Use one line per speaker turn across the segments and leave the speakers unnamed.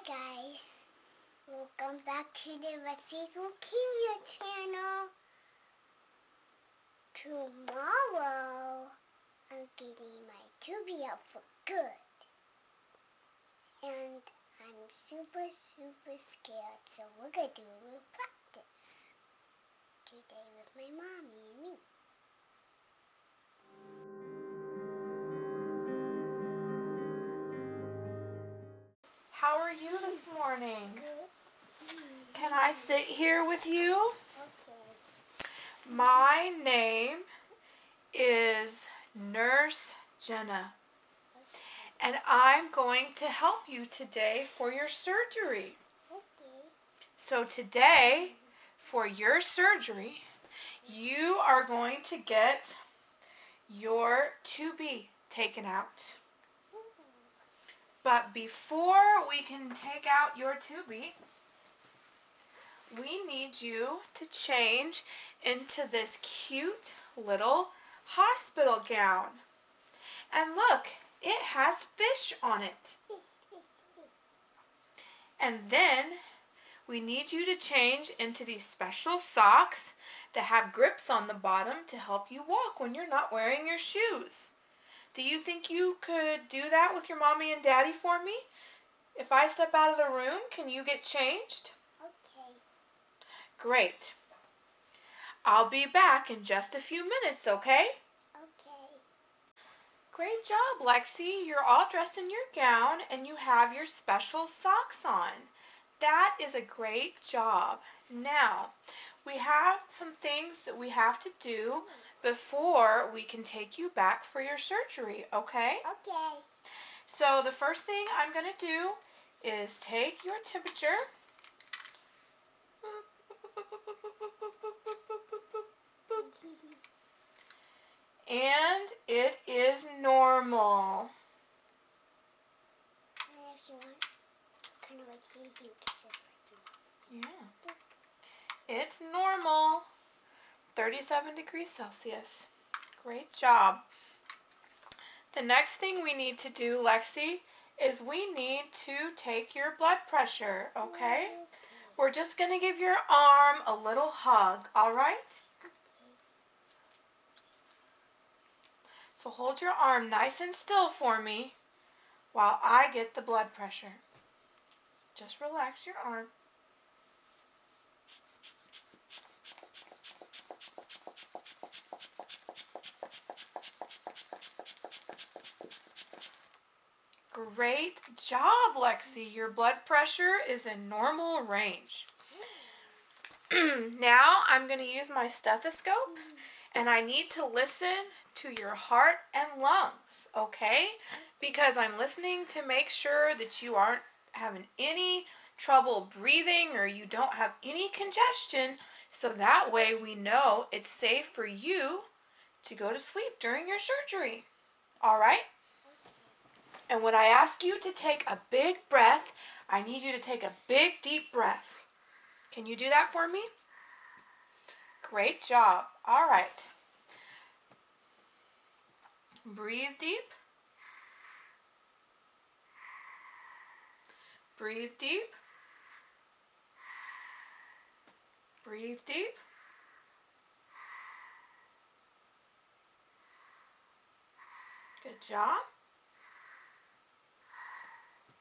guys, welcome back to the Lexi's Leukemia channel. Tomorrow, I'm getting my tubie out for good. And I'm super scared, so we're going to do a little practice today with my mommy and me.
How are you this morning? Can I sit here with you?
Okay.
My name is Nurse Jenna, and I'm going to help you today for your surgery.
Okay.
So today, for your surgery, you are going to get your tubie taken out. But before we can take out your tubie, we need you to change into this cute little hospital gown. And look, it has fish on it. And then we need you to change into these special socks that have grips on the bottom to help you walk when you're not wearing your shoes. Do you think you could do that with your mommy and daddy for me? If I step out of the room, can you get changed?
Okay.
Great. I'll be back in just a few minutes, okay?
Okay.
Great job, Lexi. You're all dressed in your gown and you have your special socks on. That is a great job. Now, we have some things that we have to do before we can take you back for your surgery, okay?
Okay.
So the first thing I'm going to do is take your temperature. And it is normal.
And if you want, kind of like see you get this right now.
Yeah. It's normal. 37 degrees Celsius. Great job. The next thing we need to do, Lexi, is we need to take your blood pressure, okay? We're just going to give your arm a little hug, all right?
Okay.
So hold your arm nice and still for me while I get the blood pressure. Just relax your arm. Great job, Lexi. Your blood pressure is in normal range. Now I'm going to use my stethoscope and I need to listen to your heart and lungs, okay? Because I'm listening to make sure that you aren't having any trouble breathing or you don't have any congestion, so that way we know it's safe for you to go to sleep during your surgery. All right? And when I ask you to take a big breath, I need you to take a big, deep breath. Can you do that for me? Great job. All right. Breathe deep. Breathe deep. Breathe deep. Good job.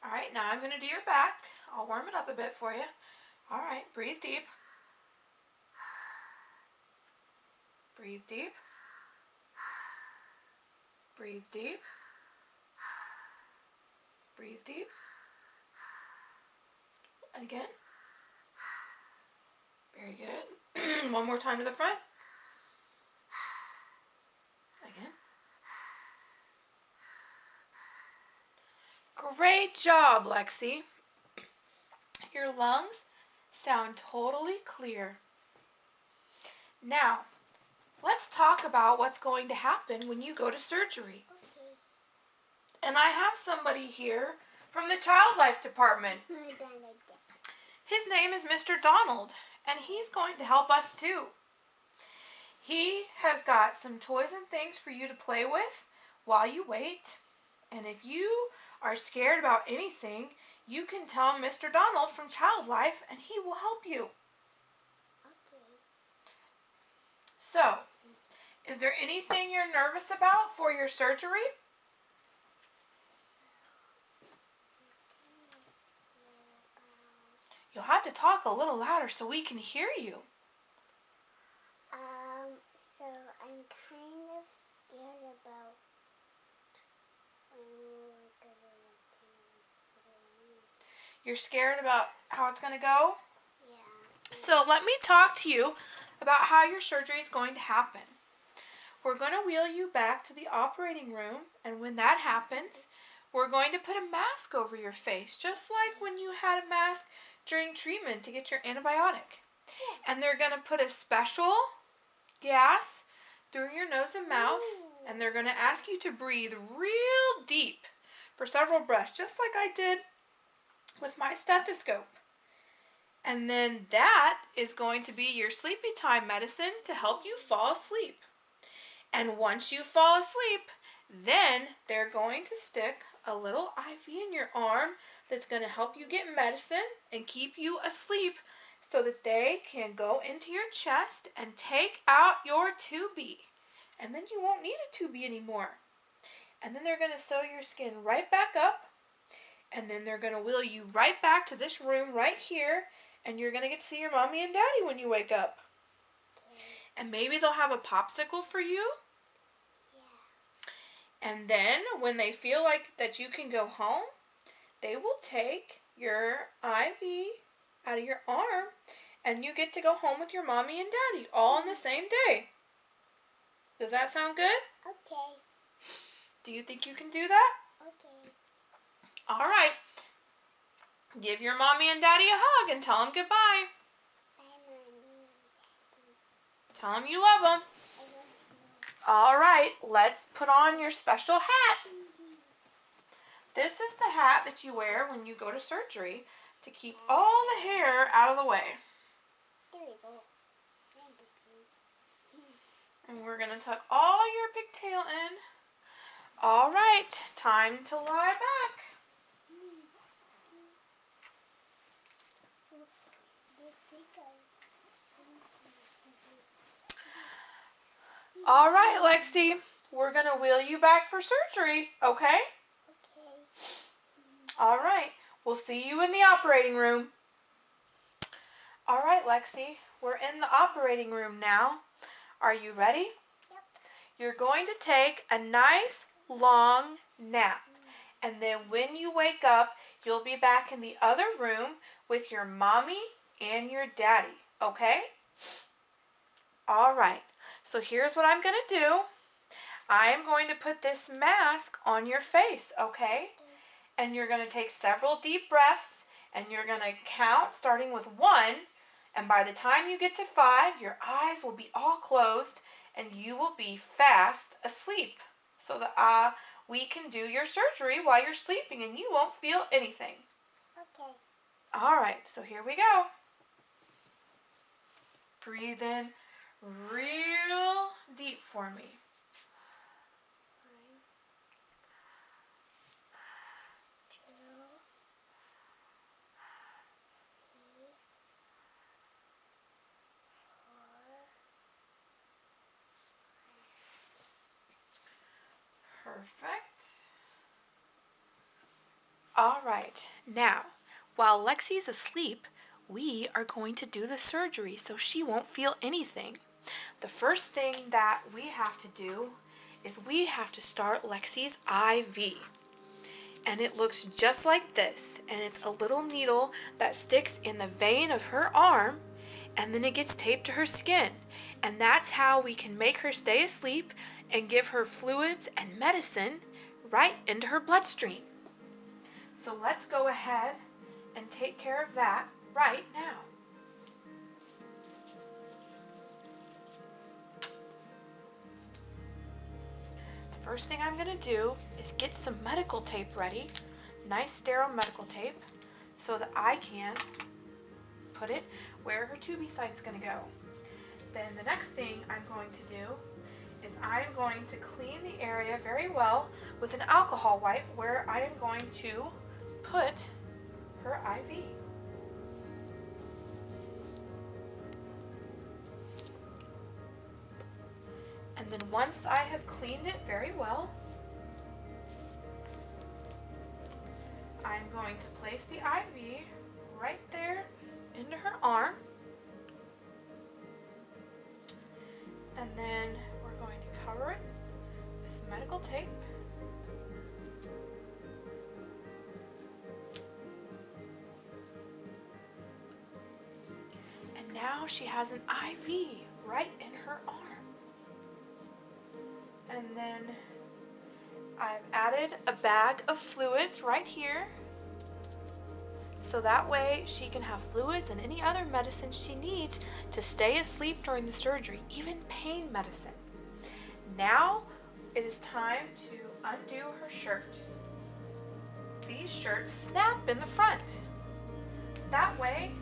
All right, now I'm going to do your back. I'll warm it up a bit for you. All right, breathe deep. Breathe deep. Breathe deep. Breathe deep. And again. Very good. One more time to the front. Again. Great job, Lexi. Your lungs sound totally clear. Now, let's talk about what's going to happen when you go to surgery.
Okay.
And I have somebody here from the Child Life Department. His name is Mr. Donald, and he's going to help us too. He has got some toys and things for you to play with while you wait. And if you are scared about anything, you can tell Mr. Donald from Child Life and he will help you.
Okay.
So, is there anything you're nervous about for your surgery? You'll have to talk a little louder so we can hear you.
So I'm kind of scared about when we're gonna put it in.
You're scared about how it's going to go?
Yeah.
So let me talk to you about how your surgery is going to happen. We're going to wheel you back to the operating room, and when that happens, we're going to put a mask over your face, just like when you had a mask during treatment to get your antibiotic. And they're going to put a special gas through your nose and mouth, and they're going to ask you to breathe real deep for several breaths, just like I did with my stethoscope. And then that is going to be your sleepy time medicine to help you fall asleep. And once you fall asleep, then they're going to stick a little IV in your arm that's going to help you get medicine and keep you asleep so that they can go into your chest and take out your tubie. And then you won't need a tubie anymore. And then they're going to sew your skin right back up. And then they're going to wheel you right back to this room right here. And you're going to get to see your mommy and daddy when you wake up. And maybe they'll have a popsicle for you.
Yeah.
And then when they feel like that you can go home, they will take your IV out of your arm and you get to go home with your mommy and daddy all on the same day. Does that sound good?
Okay.
Do you think you can do that?
Okay.
All right. Give your mommy and daddy a hug and tell them goodbye.
Bye, Mommy and Daddy.
Tell them you love them.
I love you.
All right, let's put on your special hat. This is the hat that you wear when you go to surgery to keep all the hair out of the way.
There we go. Thank you, G.
And we're going to tuck all your pigtail in. All right, time to lie back. All right, Lexi, we're going to wheel you back for surgery, okay?
Okay.
All right, we'll see you in the operating room. All right, Lexi, we're in the operating room now. Are you ready?
Yep.
You're going to take a nice long nap. And then when you wake up, you'll be back in the other room with your mommy and your daddy, okay? All right, so here's what I'm going to do. I am going to put this mask on your face, okay? And you're going to take several deep breaths, and you're going to count starting with 1. And by the time you get to 5, your eyes will be all closed, and you will be fast asleep. So that we can do your surgery while you're sleeping, and you won't feel anything.
Okay.
All right, so here we go. Breathe in real deep for me. Perfect. All right, now, while Lexi's asleep, we are going to do the surgery so she won't feel anything. The first thing that we have to do is we have to start Lexi's IV. And it looks just like this, and it's a little needle that sticks in the vein of her arm, and then it gets taped to her skin. And that's how we can make her stay asleep and give her fluids and medicine right into her bloodstream. So let's go ahead and take care of that right now. The first thing I'm going to do is get some medical tape ready, nice sterile medical tape, so that I can put it where her tubie site's going to go. Then the next thing I'm going to do is I am going to clean the area very well with an alcohol wipe where I am going to put her IV. And then once I have cleaned it very well, I'm going to place the IV right there into her arm. And then we're going to cover it with medical tape. And now she has an IV right in her arm. And then I've added a bag of fluids right here. So that way she can have fluids and any other medicine she needs to stay asleep during the surgery, even pain medicine. Now it is time to undo her shirt. These shirts snap in the front. That way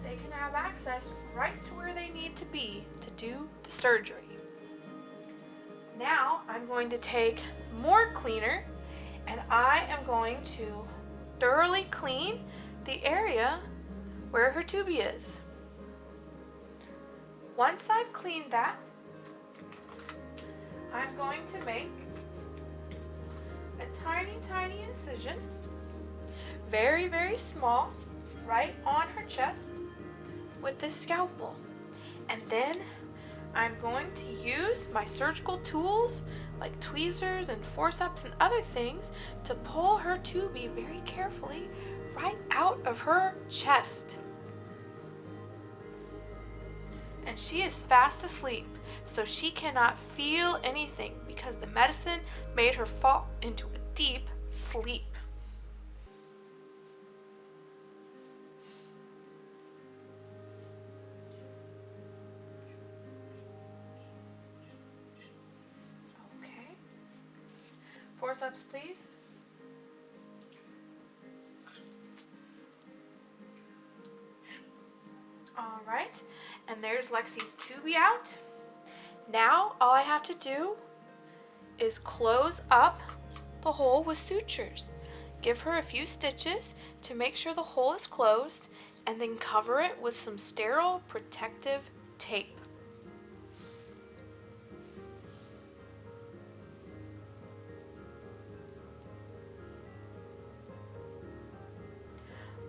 they can have access right to where they need to be to do the surgery. Now I'm going to take more cleaner and I am going to thoroughly clean the area where her tubie is. Once I've cleaned that, I'm going to make a tiny incision, very, very small, right on her chest with this scalpel. And then I'm going to use my surgical tools like tweezers and forceps and other things to pull her tubie very carefully right out of her chest. And she is fast asleep, so she cannot feel anything because the medicine made her fall into a deep sleep. Okay. Forceps, please. All right, and there's Lexi's tubie out. Now all I have to do is close up the hole with sutures. Give her a few stitches to make sure the hole is closed, and then cover it with some sterile protective tape.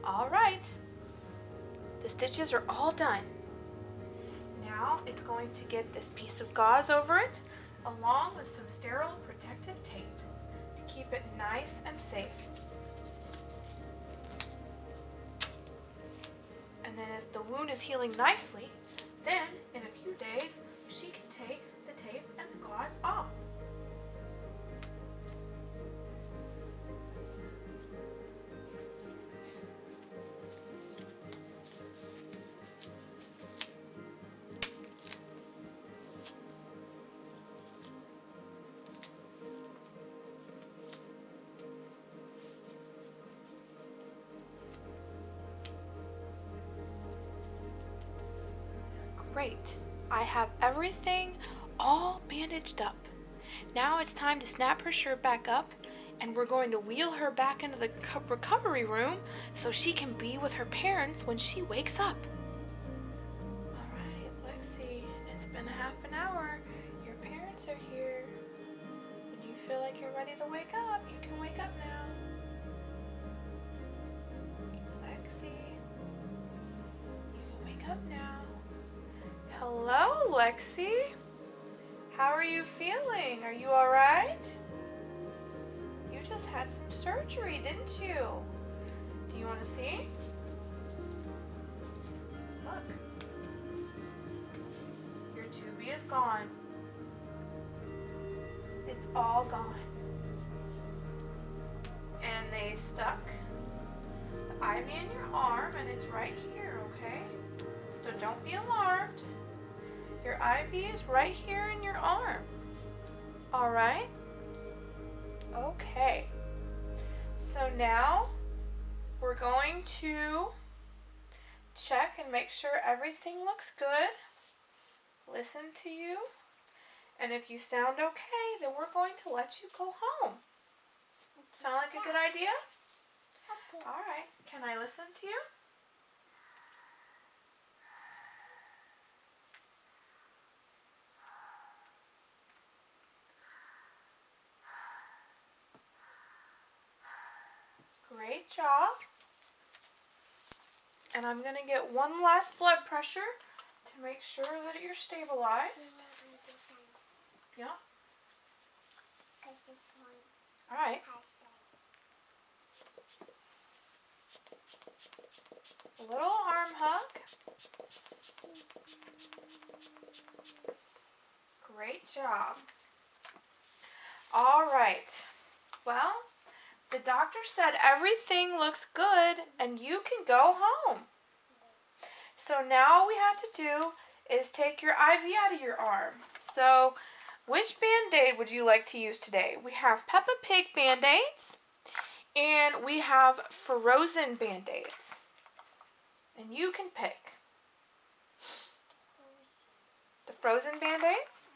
All right, the stitches are all done. Now it's going to get this piece of gauze over it, along with some sterile protective tape to keep it nice and safe. And then if the wound is healing nicely, then in a few days she can take the tape and the gauze off. Great, I have everything all bandaged up. Now it's time to snap her shirt back up, and we're going to wheel her back into the recovery room so she can be with her parents when she wakes up. All right, Lexi, it's been a half an hour. Your parents are here. When you feel like you're ready to wake up, you can wake up now. Lexi, you can wake up now. Hello, Lexi. How are you feeling? Are you all right? You just had some surgery, didn't you? Do you want to see? Look. Your tubie is gone. It's all gone. And they stuck the IV in your arm, and it's right here, okay? So don't be alarmed. Your IV is right here in your arm. All right? Okay. So now we're going to check and make sure everything looks good. Listen to you And if you sound okay, then we're going to let you go home. Sound like a good idea?
Okay.
All right. Can I listen to you? Great job. And I'm going to get one last blood pressure to make sure that you're stabilized. Yeah.
Because this one
All right.
has
A little arm hug. Great job. All right. Well, the doctor said everything looks good and you can go home. So now all we have to do is take your IV out of your arm. So which Band-Aid would you like to use today? We have Peppa Pig Band-Aids and we have frozen Band-Aids. And you can pick. The frozen Band-Aids?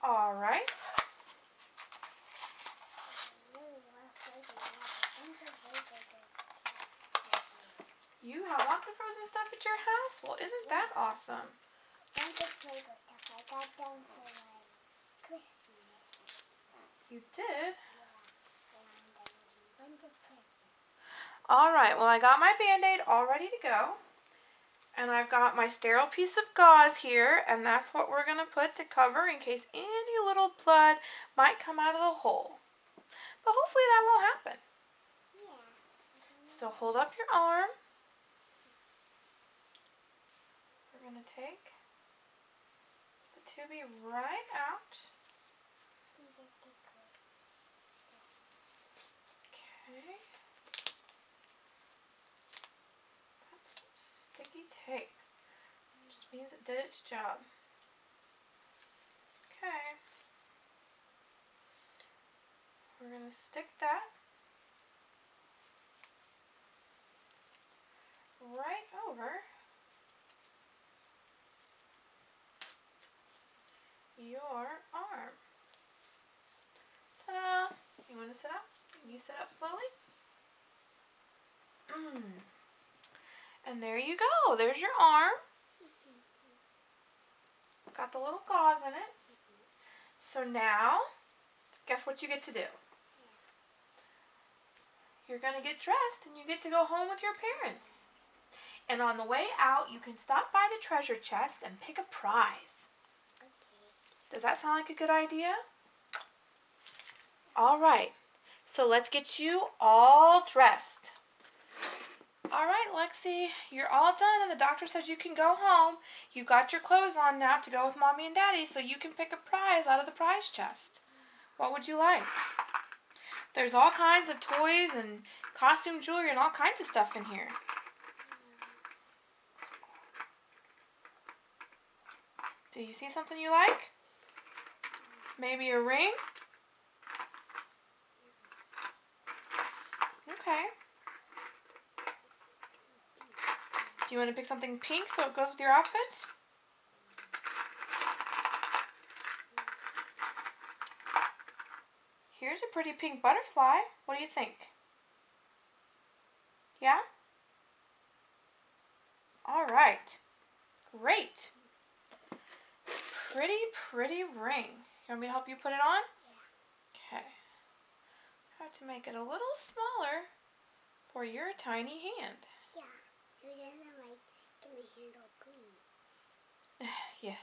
All right. You have lots of frozen stuff at your house? Well, isn't that awesome?
bunch of Lego stuff. I got them for like Christmas.
You did?
Yeah, and a bunch of presents.
All right, well, I got my Band-Aid all ready to go. And I've got my sterile piece of gauze here, and that's what we're going to put to cover in case any little blood might come out of the hole. But hopefully that won't happen.
Yeah.
So hold up your arm. We're going to take the tubie right out. Okay. That's some sticky tape. Just means it did its job. Okay. We're going to stick that right over your arm. Ta-da! You want to sit up? You sit up slowly. And there you go. There's your arm. Got the little gauze in it. So now, guess what you get to do? You're going to get dressed and you get to go home with your parents. And on the way out, you can stop by the treasure chest and pick a prize.
Okay.
Does that sound like a good idea? All right. So let's get you all dressed. All right, Lexi, you're all done and the doctor says you can go home. You've got your clothes on now to go with Mommy and Daddy so you can pick a prize out of the prize chest. What would you like? There's all kinds of toys and costume jewelry and all kinds of stuff in here. Do you see something you like? Maybe a ring? Okay. Do you want to pick something pink so it goes with your outfit? Here's a pretty pink butterfly. What do you think? Yeah? All right. Great. Pretty ring. You want me to help you put it on?
Yeah.
Okay. I have to make it a little smaller for your tiny hand.
Yeah. You didn't like get my hand all green.
Yes.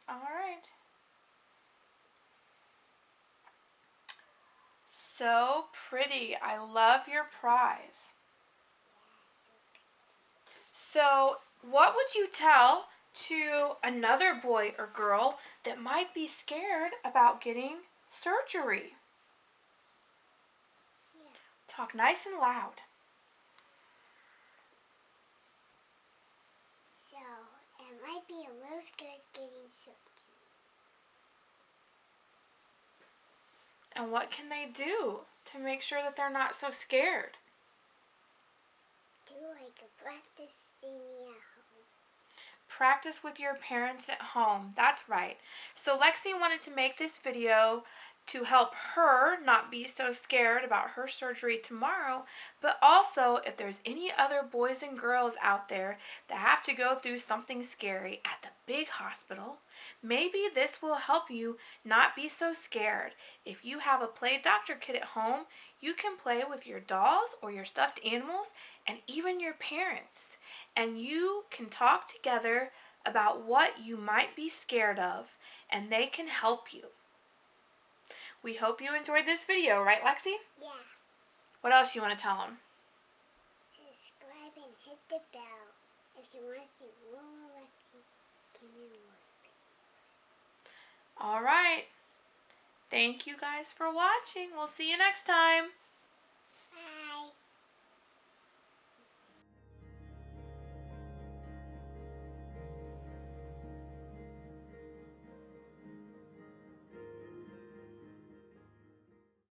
All right. So pretty. I love your prize. So, what would you tell to another boy or girl that might be scared about getting surgery?
Yeah.
Talk nice and loud.
So, it might be a little scared getting surgery.
And what can they do to make sure that they're not so scared?
I can practice singing at home.
Practice with your parents at home. That's right. So Lexi wanted to make this video to help her not be so scared about her surgery tomorrow, but also if there's any other boys and girls out there that have to go through something scary at the big hospital, maybe this will help you not be so scared. If you have a play doctor kit at home, you can play with your dolls or your stuffed animals and even your parents. And you can talk together about what you might be scared of, and they can help you. We hope you enjoyed this video, right, Lexi?
Yeah.
What else you want to tell them?
Subscribe and hit the bell if you want to see more Lexi Kimmy videos.
All right. Thank you guys for watching. We'll see you next time.